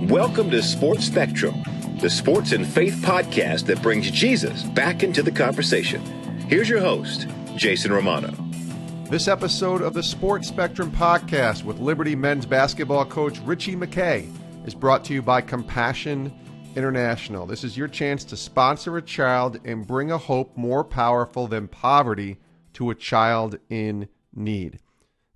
Welcome to Sports Spectrum, the sports and faith podcast that brings Jesus back into the conversation. Here's your host, Jason Romano. This episode of the Sports Spectrum podcast with Liberty men's basketball coach Ritchie McKay is brought to you by Compassion International. This is your chance to sponsor a child and bring a hope more powerful than poverty to a child in need.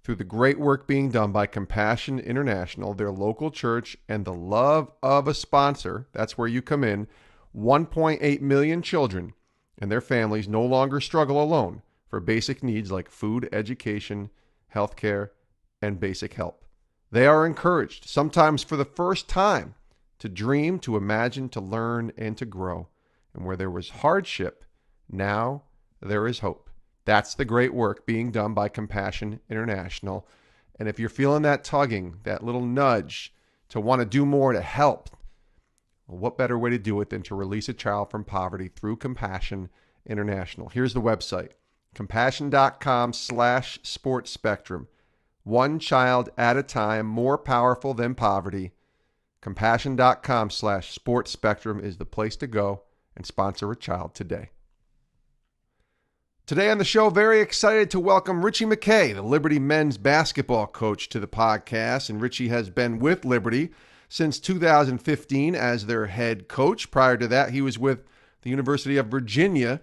Through the great work being done by Compassion International, their local church, and the love of a sponsor, that's where you come in, 1.8 million children and their families no longer struggle alone for basic needs like food, education, healthcare, and basic help. They are encouraged, sometimes for the first time, to dream, to imagine, to learn, and to grow. And where there was hardship, now there is hope. That's the great work being done by Compassion International. And if you're feeling that tugging, that little nudge to want to do more to help, well, what better way to do it than to release a child from poverty through Compassion International? Here's the website, compassion.com/sports spectrum. One child at a time, more powerful than poverty. Compassion.com/sports spectrum is the place to go and sponsor a child today. Today on the show, very excited to welcome Ritchie McKay, the Liberty men's basketball coach, to the podcast. And Ritchie has been with Liberty since 2015 as their head coach. Prior to that, he was with the University of Virginia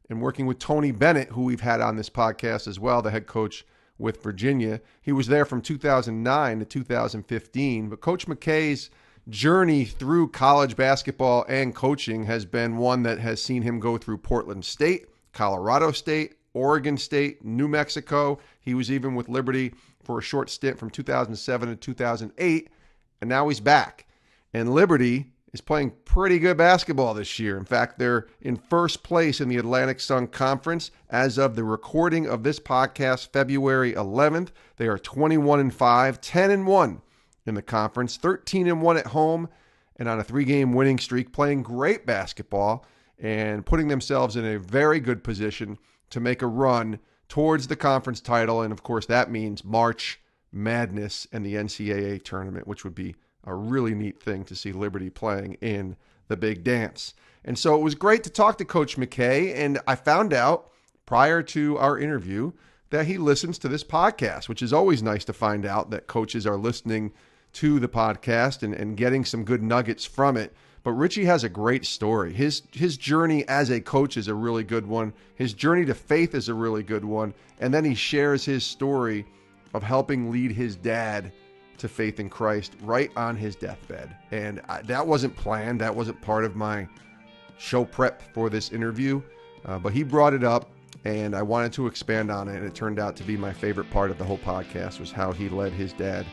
and working with Tony Bennett, who we've had on this podcast as well, the head coach with Virginia. He was there from 2009 to 2015. But Coach McKay's journey through college basketball and coaching has been one that has seen him go through Portland State, Colorado State, Oregon State, New Mexico. He was even with Liberty for a short stint from 2007 to 2008, and now he's back. And Liberty is playing pretty good basketball this year. In fact, they're in first place in the Atlantic Sun Conference as of the recording of this podcast, February 11th. They are 21-5, 10-1 in the conference, 13-1 at home, and on a 3-game winning streak, playing great basketball and putting themselves in a very good position to make a run towards the conference title. And of course, that means March Madness and the NCAA tournament, which would be a really neat thing to see Liberty playing in the big dance. And so it was great to talk to Coach McKay. And I found out prior to our interview that he listens to this podcast, which is always nice to find out that coaches are listening to the podcast and getting some good nuggets from it. But Ritchie has a great story. His journey as a coach is a really good one. His journey to faith is a really good one. And then he shares his story of helping lead his dad to faith in Christ right on his deathbed. And that wasn't planned. That wasn't part of my show prep for this interview. But he brought it up, and I wanted to expand on it. And it turned out to be my favorite part of the whole podcast was how he led his dad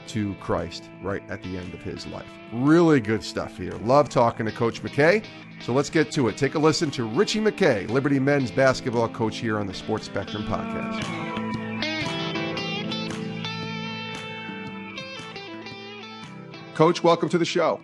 to Christ right at the end of his life. Really good stuff here. Love talking to Coach McKay. So let's get to it. Take a listen to Ritchie McKay, Liberty men's basketball coach, here on the Sports Spectrum podcast. Coach, welcome to the show.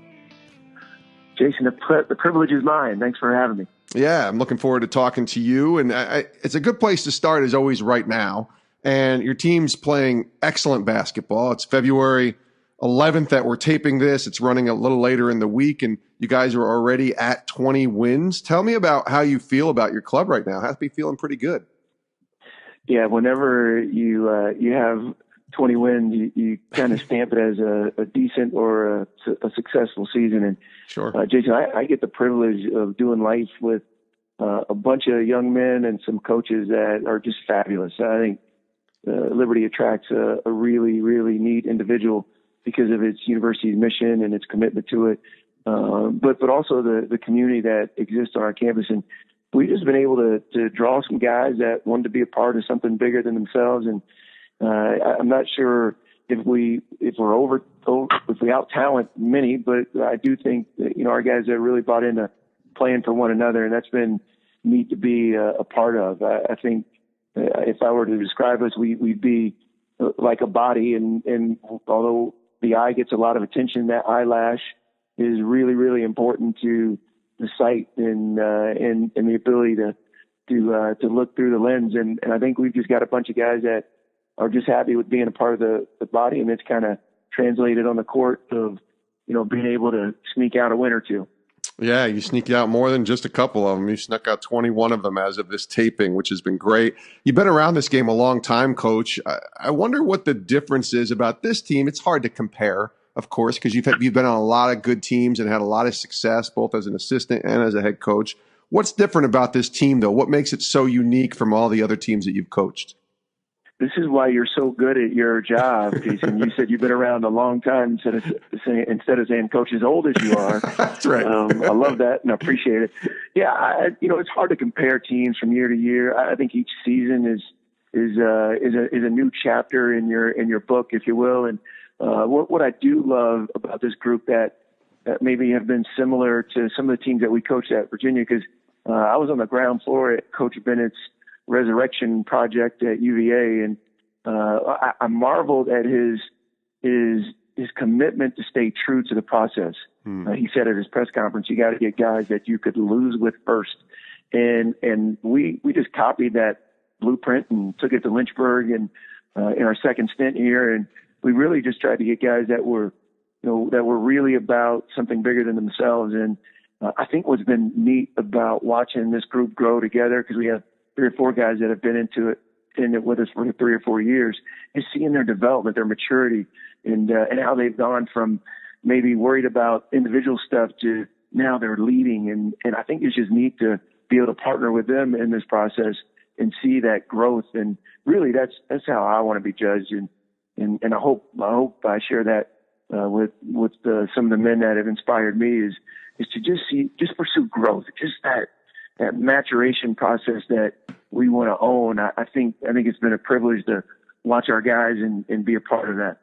Jason, the privilege is mine. Thanks for having me. Yeah, I'm looking forward to talking to you. And it's a good place to start, as always, right now. And your team's playing excellent basketball. It's February 11th that we're taping this. It's running a little later in the week, and you guys are already at 20 wins. Tell me about how you feel about your club right now. It has to be feeling pretty good. Yeah, whenever you have 20 wins, you kind of stamp it as a decent or a successful season. And sure, Jason, I get the privilege of doing life with a bunch of young men and some coaches that are just fabulous. I think Liberty attracts a really, really neat individual because of its university's mission and its commitment to it, but also the community that exists on our campus. And we've just been able to draw some guys that wanted to be a part of something bigger than themselves. And I'm not sure if we out talent many, but I do think that, our guys have really bought into playing for one another, and that's been neat to be a part of. I think if I were to describe us, we'd be like a body, and although the eye gets a lot of attention, that eyelash is really, really important to the sight and the ability to look through the lens. And I think we've just got a bunch of guys that are just happy with being a part of the body, and it's kind of translated on the court of being able to sneak out a win or two. Yeah, you sneaked out more than just a couple of them. You snuck out 21 of them as of this taping, which has been great. You've been around this game a long time, Coach. I wonder what the difference is about this team. It's hard to compare, of course, because you've been on a lot of good teams and had a lot of success, both as an assistant and as a head coach. What's different about this team, though? What makes it so unique from all the other teams that you've coached? This is why you're so good at your job, Jason. You said you've been around a long time instead of saying coach as old as you are. That's right. I love that and I appreciate it. Yeah, it's hard to compare teams from year to year. I think each season is a new chapter in your book, if you will. And what I do love about this group that maybe have been similar to some of the teams that we coached at Virginia, because I was on the ground floor at Coach Bennett's resurrection project at UVA, and I marveled at his commitment to stay true to the process. He said at his press conference, "You got to get guys that you could lose with first," and we just copied that blueprint and took it to Lynchburg and in our second stint here, and we really just tried to get guys that were really about something bigger than themselves. And I think what's been neat about watching this group grow together, because we have 3 or 4 guys that have been in it with us for 3 or 4 years, is seeing their development, their maturity, and how they've gone from maybe worried about individual stuff to now they're leading. And I think it's just neat to be able to partner with them in this process and see that growth. And really, that's how I want to be judged. And I hope I share that with some of the men that have inspired me is to just pursue growth, just that maturation process that we want to own. I think it's been a privilege to watch our guys and be a part of that.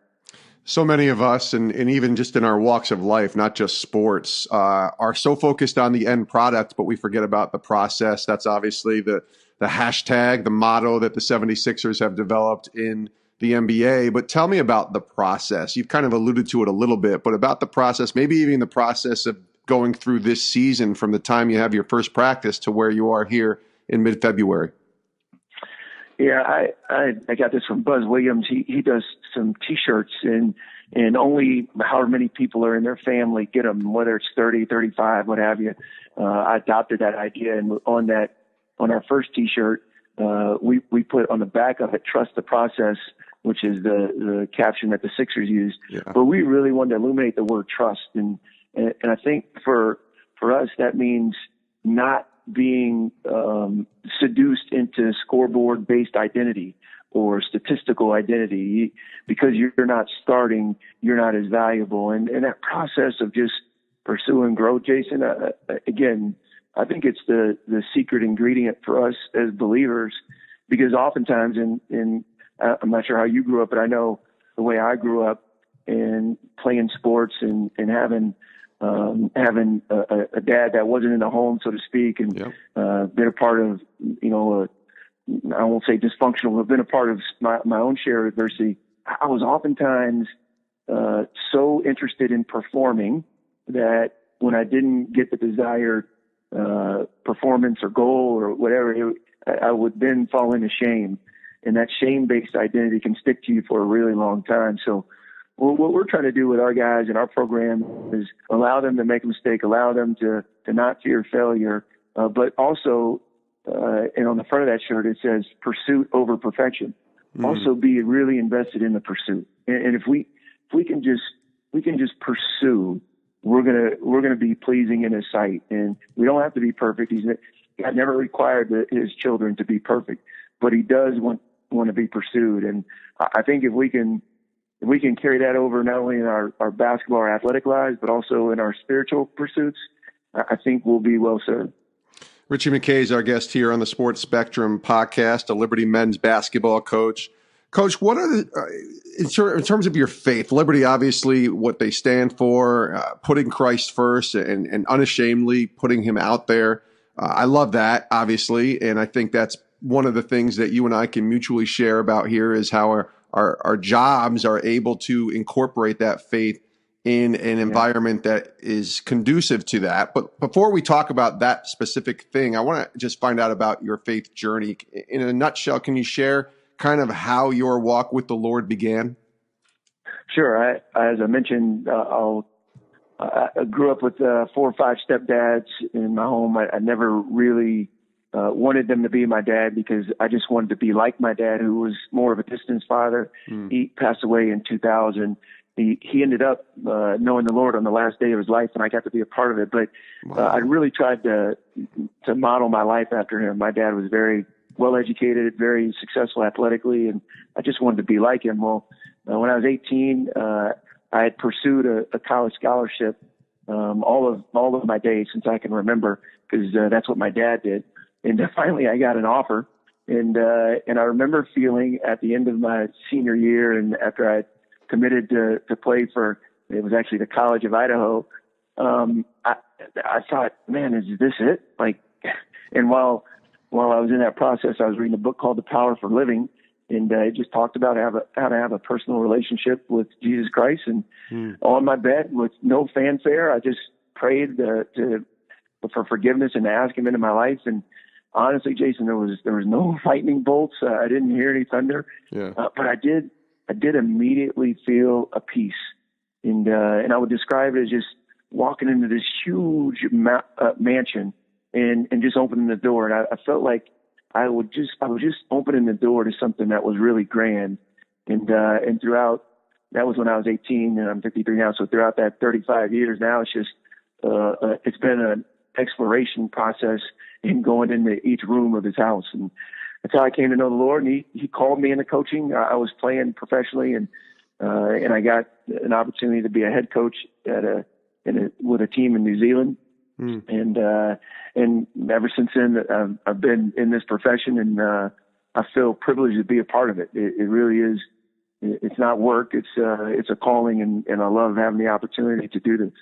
So many of us, and even just in our walks of life, not just sports, are so focused on the end product, but we forget about the process. That's obviously the hashtag, the motto that the 76ers have developed in the NBA. But tell me about the process. You've kind of alluded to it a little bit, but about the process, maybe even the process of going through this season from the time you have your first practice to where you are here in mid-February. Yeah, I got this from Buzz Williams. He does some T-shirts, and only however many people are in their family get them, whether it's 30, 35, what have you. I adopted that idea, and on our first T-shirt, we put on the back of it, "Trust the process," which is the caption that the Sixers used. Yeah. But we really wanted to illuminate the word trust, and I think for us that means not being seduced into scoreboard-based identity or statistical identity. Because you're not starting, you're not as valuable. And that process of just pursuing growth, Jason, again, I think it's the secret ingredient for us as believers, because oftentimes I'm not sure how you grew up, but I know the way I grew up and playing sports and having a dad that wasn't in the home, so to speak, and been a part of, I won't say dysfunctional, but been a part of my own share of adversity. I was oftentimes so interested in performing that when I didn't get the desired performance or goal or whatever, I would then fall into shame. And that shame-based identity can stick to you for a really long time. So what we're trying to do with our guys in our program is allow them to make a mistake, allow them to not fear failure, but also, and on the front of that shirt, it says pursuit over perfection. Also be really invested in the pursuit. And if we can just pursue, we're gonna be pleasing in His sight. And we don't have to be perfect. God never required His children to be perfect, but He does want to be pursued. And I think if we can carry that over not only in our basketball or athletic lives, but also in our spiritual pursuits, I think we'll be well served. Ritchie McKay is our guest here on the Sports Spectrum podcast, a Liberty men's basketball coach. Coach, what are in terms of your faith, Liberty, obviously what they stand for, putting Christ first and unashamedly putting Him out there. I love that, obviously, and I think that's one of the things that you and I can mutually share about here is how our jobs are able to incorporate that faith in an environment that is conducive to that. But before we talk about that specific thing, I want to just find out about your faith journey. In a nutshell, can you share kind of how your walk with the Lord began? Sure. As I mentioned, I'll I grew up with 4 or 5 stepdads in my home. I never really wanted them to be my dad because I just wanted to be like my dad, who was more of a distant father. He passed away in 2000. He ended up knowing the Lord on the last day of his life, and I got to be a part of it. But I really tried to model my life after him. My dad was very well educated, very successful athletically, and I just wanted to be like him. Well, when I was 18, I had pursued a college scholarship all of my days since I can remember, because that's what my dad did. And finally, I got an offer, and I remember feeling at the end of my senior year, and after I committed to play for, it was actually the College of Idaho. I thought, man, is this it? Like, and while I was in that process, I was reading a book called The Power for Living, and it just talked about how to have a personal relationship with Jesus Christ. And on my bed with no fanfare, I just prayed for forgiveness and to ask Him into my life. And honestly, Jason, there was no lightning bolts. I didn't hear any thunder, but I did immediately feel a peace, and I would describe it as just walking into this huge mansion and just opening the door. And I felt like I was just opening the door to something that was really grand. And throughout, that was when I was 18 and I'm 53 now. So throughout that 35 years now, it's just, it's been an exploration process in going into each room of His house. And that's how I came to know the Lord. And He called me into coaching. I was playing professionally, and I got an opportunity to be a head coach with a team in New Zealand. And ever since then, I've been in this profession, and I feel privileged to be a part of it. It really is. It's not work. It's a calling, and I love having the opportunity to do this.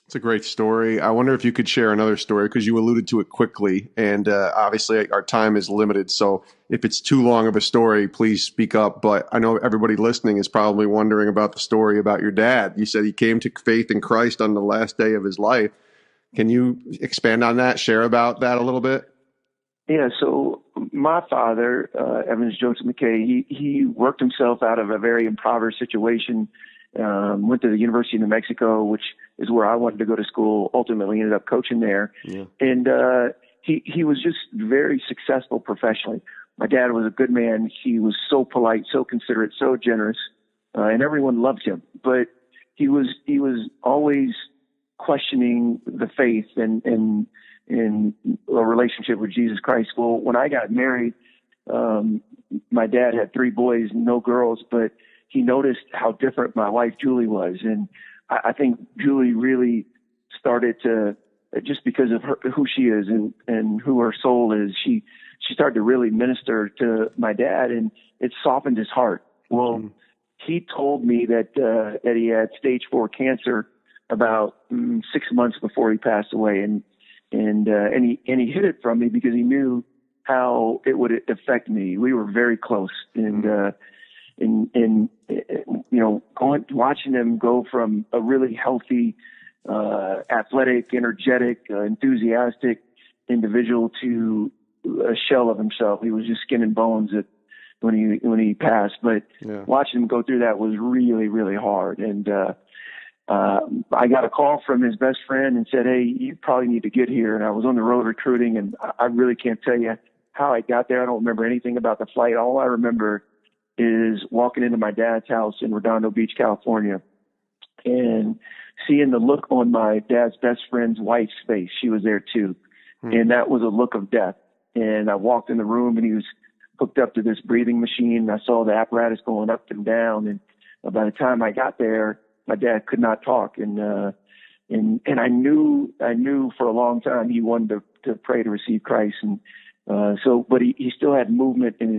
It's a great story. I wonder if you could share another story, because you alluded to it quickly, and obviously our time is limited. So if it's too long of a story, please speak up. But I know everybody listening is probably wondering about the story about your dad. You said he came to faith in Christ on the last day of his life. Can you expand on that, share about that a little bit? Yeah, so my father, Evans Joseph McKay, he worked himself out of a very impoverished situation, went to the University of New Mexico, which is where I wanted to go to school, ultimately ended up coaching there. Yeah. And he was just very successful professionally. My dad was a good man. He was so polite, so considerate, so generous, and everyone loved him. But he was always questioning the faith and a relationship with Jesus Christ. Well, when I got married, my dad had 3 boys, no girls, but he noticed how different my wife, Julie, was. And I think Julie really started to, just because of who she is and who her soul is, she started to really minister to my dad, and it softened his heart. Well, he told me that he had stage 4 cancer about 6 months before he passed away, and he hid it from me because he knew how it would affect me. We were very close, and you know, watching him go from a really healthy, athletic, energetic, enthusiastic individual to a shell of himself. He was just skin and bones when he passed. But watching him go through that was really, really hard. And I got a call from his best friend and said, "Hey, you probably need to get here." And I was on the road recruiting, and I really can't tell you how I got there. I don't remember anything about the flight. All I remember is walking into my dad's house in Redondo Beach, California, and seeing the look on my dad's best friend's wife's face. She was there too. And that was a look of death. And I walked in the room, and he was hooked up to this breathing machine. I saw the apparatus going up and down. And by the time I got there, my dad could not talk. And I knew for a long time he wanted to pray to receive Christ. And but he still had movement in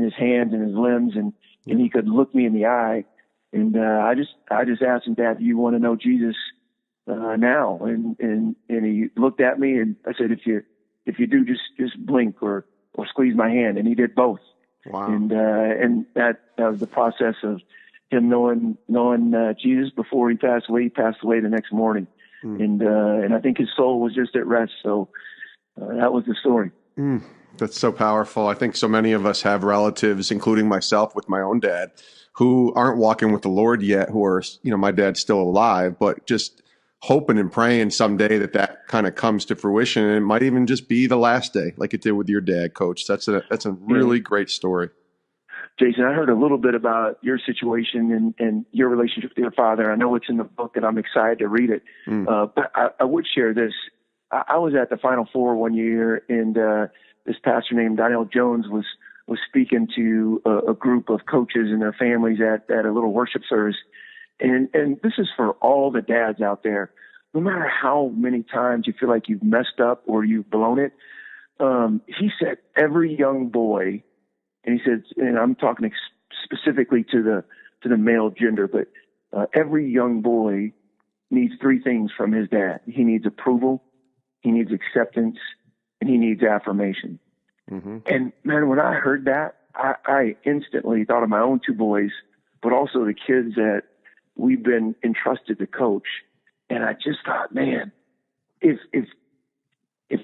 his hands and his limbs, and he could look me in the eye. And I just asked him, "Dad, do you want to know Jesus now?" And he looked at me, and I said, if you do, just blink or squeeze my hand. And he did both. Wow. And that was the process of him knowing Jesus before he passed away. He passed away the next morning. And I think his soul was just at rest. So that was the story. That's so powerful. I think so many of us have relatives, including myself with my own dad, who aren't walking with the Lord yet, who are, my dad's still alive, but just hoping and praying someday that kind of comes to fruition, and it might even just be the last day, like it did with your dad, Coach. That's a really great story. Jason, I heard a little bit about your situation and your relationship with your father. I know it's in the book, and I'm excited to read it. But I would share this. I was at the Final Four one year, and this pastor named Donnell Jones was speaking to a group of coaches and their families at a little worship service. And this is for all the dads out there. No matter how many times you feel like you've messed up or you've blown it, he said every young boy, and he said, and I'm talking specifically to the male gender, but every young boy needs three things from his dad. He needs approval, he needs acceptance, and he needs affirmation. Mm-hmm. And man, when I heard that, I instantly thought of my own two boys, but also the kids that we've been entrusted to coach. And I just thought, man, if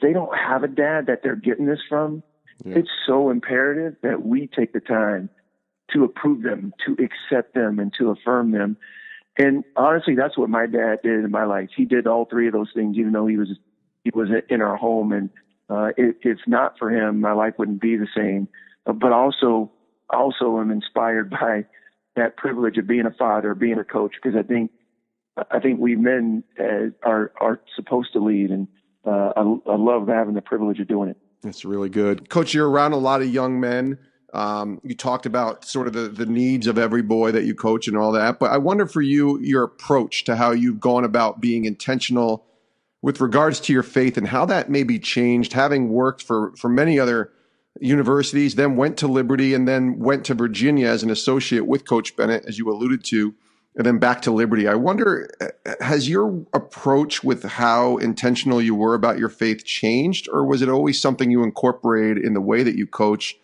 they don't have a dad that they're getting this from, it's so imperative that we take the time to approve them, to accept them, and to affirm them. And honestly, that's what my dad did in my life. He did all three of those things, even though he was in our home. And if not for him, my life wouldn't be the same. But also I'm inspired by that privilege of being a father, being a coach, because I think we men are supposed to lead, and I love having the privilege of doing it. That's really good. Coach, you're around a lot of young men. You talked about sort of the needs of every boy that you coach and all that, but I wonder for you, your approach to how you've gone about being intentional with regards to your faith and how that maybe changed, having worked for many other universities, then went to Liberty and then went to Virginia as an associate with Coach Bennett, as you alluded to, and then back to Liberty. I wonder, has your approach with how intentional you were about your faith changed, or was it always something you incorporated in the way that you coach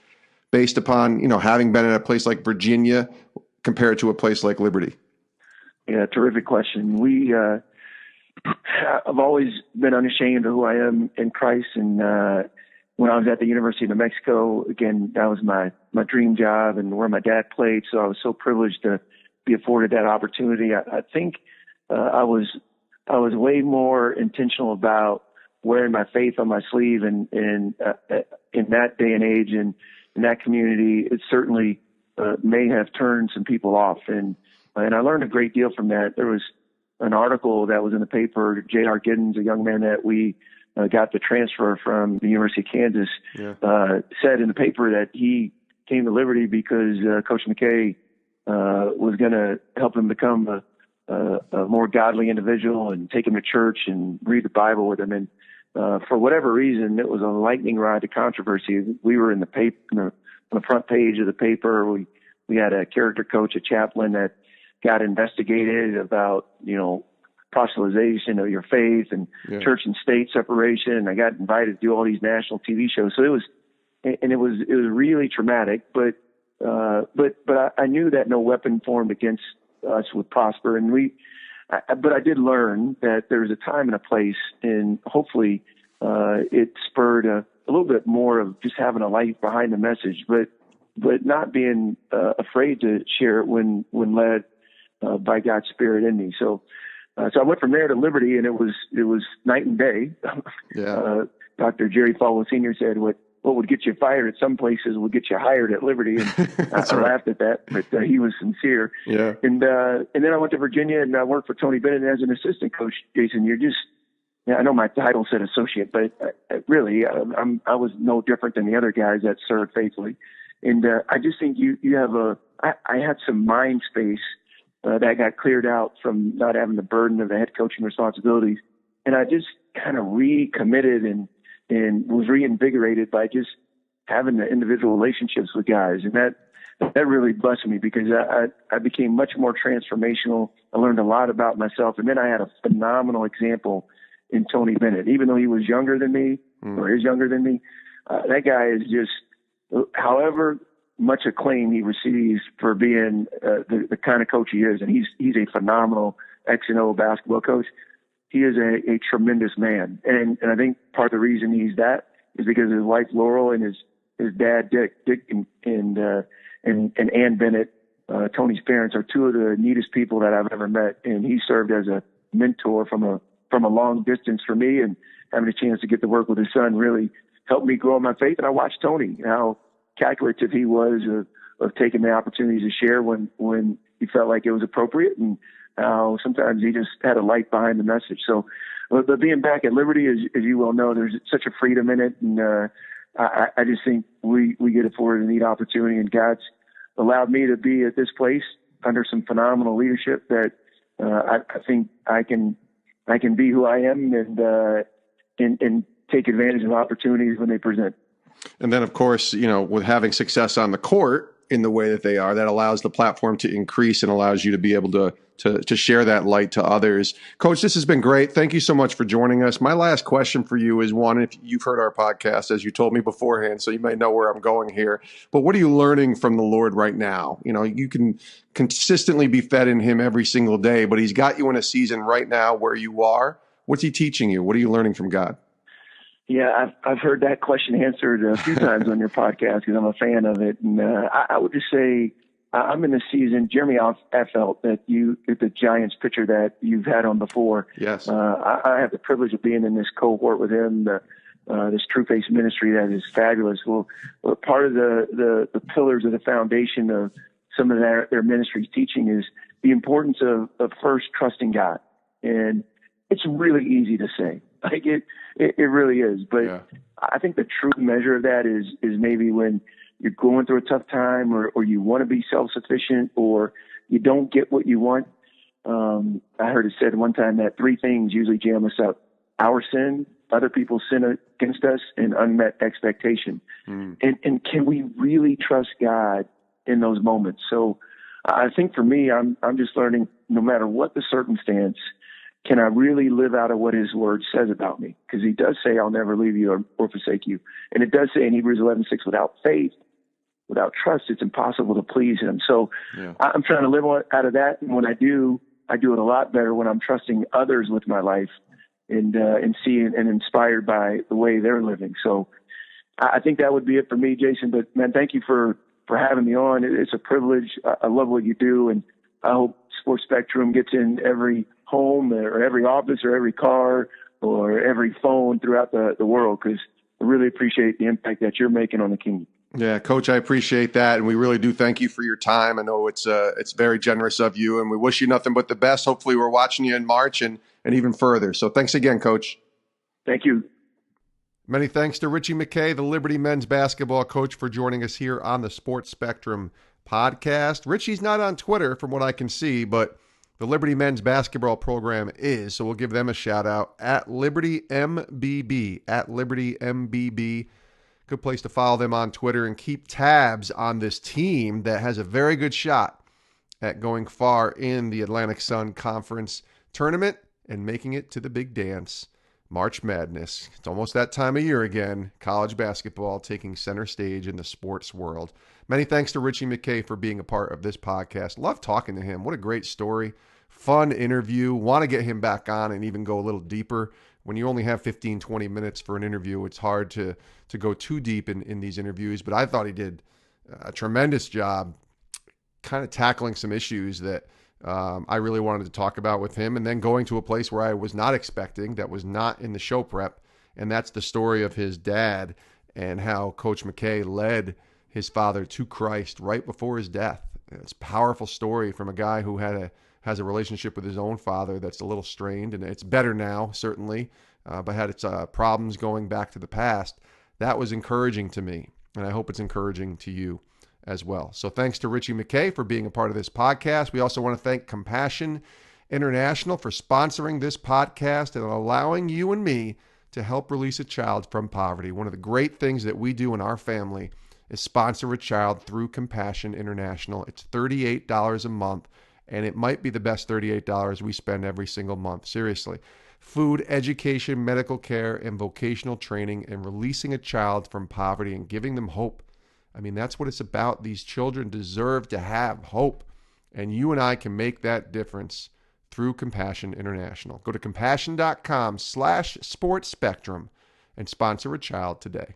based upon, having been in a place like Virginia compared to a place like Liberty? Yeah, terrific question. I've always been unashamed of who I am in Christ. And when I was at the University of New Mexico, again, that was my dream job and where my dad played. So I was so privileged to be afforded that opportunity. I think I was way more intentional about wearing my faith on my sleeve, and in that day and age and in that community, it certainly may have turned some people off. And I learned a great deal from that. There was an article that was in the paper. J.R. Giddens, a young man that we got the transfer from the University of Kansas, said in the paper that he came to Liberty because Coach McKay was going to help him become a more godly individual and take him to church and read the Bible with him. And for whatever reason, it was a lightning rod to controversy. We were in the paper, on the front page of the paper. We had a character coach, a chaplain that got investigated about, proselytization of your faith and church and state separation. And I got invited to do all these national TV shows. So it was really traumatic, but I knew that no weapon formed against us would prosper. And but I did learn that there's a time and a place, and hopefully it spurred a little bit more of just having a life behind the message, but not being afraid to share it when led by God's Spirit in me. So I went from there to Liberty, and it was night and day. Dr. Jerry Falwell Sr. said, what would get you fired at some places would get you hired at Liberty. And I laughed at that, but he was sincere. Yeah. And then I went to Virginia, and I worked for Tony Bennett as an assistant coach. Jason, I know my title said associate, but really I was no different than the other guys that served faithfully. And I just think you have I had some mind space that got cleared out from not having the burden of the head coaching responsibilities. And I just kind of recommitted and was reinvigorated by just having the individual relationships with guys. And that really blessed me, because I became much more transformational. I learned a lot about myself. And then I had a phenomenal example in Tony Bennett. Even though he was younger than me, or is younger than me, that guy is just, however much acclaim he receives for being the kind of coach he is, and he's a phenomenal X&O basketball coach. He is a tremendous man, and I think part of the reason he's that is because his wife Laurel and his dad Dick and Ann Bennett, Tony's parents, are two of the neatest people that I've ever met, and he served as a mentor from a long distance for me, and having a chance to get to work with his son really helped me grow in my faith. And I watched Tony, how calculative he was of taking the opportunities to share when he felt like it was appropriate, and how sometimes he just had a light behind the message. So, but being back at Liberty, as you well know, there's such a freedom in it, and I just think we get afforded a neat opportunity, and God's allowed me to be at this place under some phenomenal leadership that I think I can be who I am and take advantage of opportunities when they present. And then, of course, with having success on the court in the way that they are, that allows the platform to increase and allows you to be able to share that light to others. Coach, this has been great. Thank you so much for joining us. My last question for you is one, if you've heard our podcast, as you told me beforehand, so you may know where I'm going here, but what are you learning from the Lord right now? You can consistently be fed in him every single day, but he's got you in a season right now where you are. What's he teaching you? What are you learning from God? Yeah, I've heard that question answered a few times on your podcast because I'm a fan of it. And I would just say I'm in the season, Jeremy Affelt, that the Giants pitcher that you've had on before. Yes. I have the privilege of being in this cohort with him, this True Face ministry that is fabulous. Well, part of the pillars of the foundation of some of their ministry's teaching is the importance of first trusting God. And it's really easy to say. Like it really is. But yeah. I think the true measure of that is maybe when you're going through a tough time or you want to be self-sufficient or you don't get what you want. I heard it said one time that three things usually jam us up: our sin, other people's sin against us, and unmet expectation. And can we really trust God in those moments? So I think for me, I'm just learning, no matter what the circumstance, can I really live out of what his word says about me? Because he does say, I'll never leave you or forsake you. And it does say in Hebrews 11:6, without faith, without trust, it's impossible to please him. So yeah. I'm trying to live out of that. And when I do it a lot better when I'm trusting others with my life and seeing and inspired by the way they're living. So I think that would be it for me, Jason. But man, thank you for having me on. It's a privilege. I love what you do. And I hope Sports Spectrum gets in every home or every office or every car or every phone throughout the world, because I really appreciate the impact that you're making on the kingdom. Yeah, Coach, I appreciate that, and we really do thank you for your time. I know it's very generous of you, and we wish you nothing but the best. Hopefully we're watching you in March and even further. So thanks again, Coach. Thank you. Many thanks to Ritchie McKay, the Liberty men's basketball coach, for joining us here on the Sports Spectrum podcast. Ritchie's not on Twitter from what I can see, but the Liberty men's basketball program is, so we'll give them a shout out at Liberty MBB, at Liberty MBB. Good place to follow them on Twitter and keep tabs on this team that has a very good shot at going far in the Atlantic Sun Conference tournament and making it to the big dance, March Madness. It's almost that time of year again. College basketball taking center stage in the sports world. Many thanks to Ritchie McKay for being a part of this podcast. Love talking to him. What a great story. Fun interview. Want to get him back on and even go a little deeper. When you only have 15, 20 minutes for an interview, it's hard to go too deep in these interviews. But I thought he did a tremendous job kind of tackling some issues that I really wanted to talk about with him, and then going to a place where I was not expecting, that was not in the show prep, and that's the story of his dad and how Coach McKay led his father to Christ right before his death. It's a powerful story from a guy who has a relationship with his own father that's a little strained, and it's better now, certainly, but had its problems going back to the past. That was encouraging to me, and I hope it's encouraging to you as well. So thanks to Ritchie McKay for being a part of this podcast. We also want to thank Compassion International for sponsoring this podcast and allowing you and me to help release a child from poverty. One of the great things that we do in our family is sponsor a child through Compassion International. It's $38 a month, and it might be the best $38 we spend every single month. Seriously. Food, education, medical care, and vocational training, and releasing a child from poverty and giving them hope. I mean, that's what it's about. These children deserve to have hope, and you and I can make that difference through Compassion International. Go to compassion.com/sportspectrum and sponsor a child today.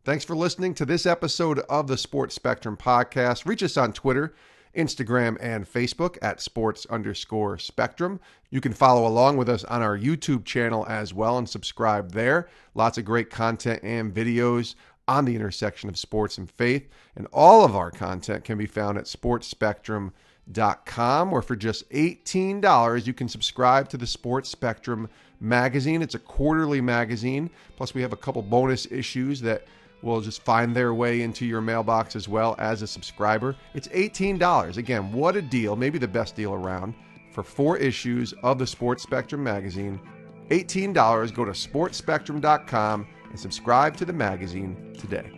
Thanks for listening to this episode of the Sports Spectrum podcast. Reach us on Twitter Instagram and Facebook at sports_spectrum. You can follow along with us on our YouTube channel as well and subscribe there. Lots of great content and videos on the intersection of sports and faith. And all of our content can be found at sportsspectrum.com, where for just $18, you can subscribe to the Sports Spectrum magazine. It's a quarterly magazine. Plus, we have a couple bonus issues that will just find their way into your mailbox as well as a subscriber. It's $18. Again, what a deal. Maybe the best deal around for 4 issues of the Sports Spectrum magazine. $18. Go to sportsspectrum.com and subscribe to the magazine today.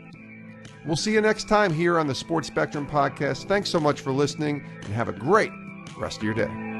We'll see you next time here on the Sports Spectrum podcast. Thanks so much for listening, and have a great rest of your day.